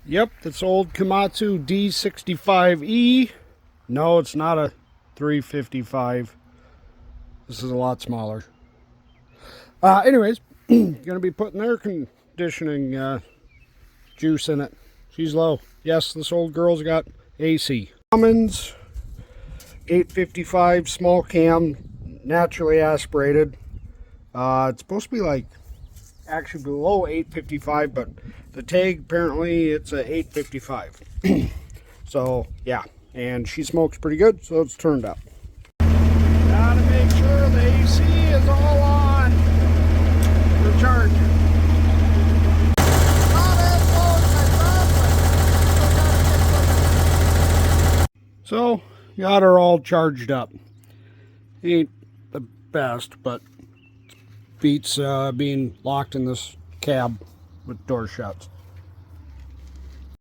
Yep, this old Komatsu D65E. No, it's not a 355. This is a lot smaller. Anyways, gonna be putting air conditioning juice in it. She's low. Yes, this old girl's got AC. Cummins 855 small cam, naturally aspirated. It's supposed to be like actually below 855, but the tag apparently it's a 855. So yeah, and she smokes pretty good, so it's turned up. Gotta make sure the AC is all on for charging. So got her all charged up. Ain't the best, but beats being locked in this cab with door shuts.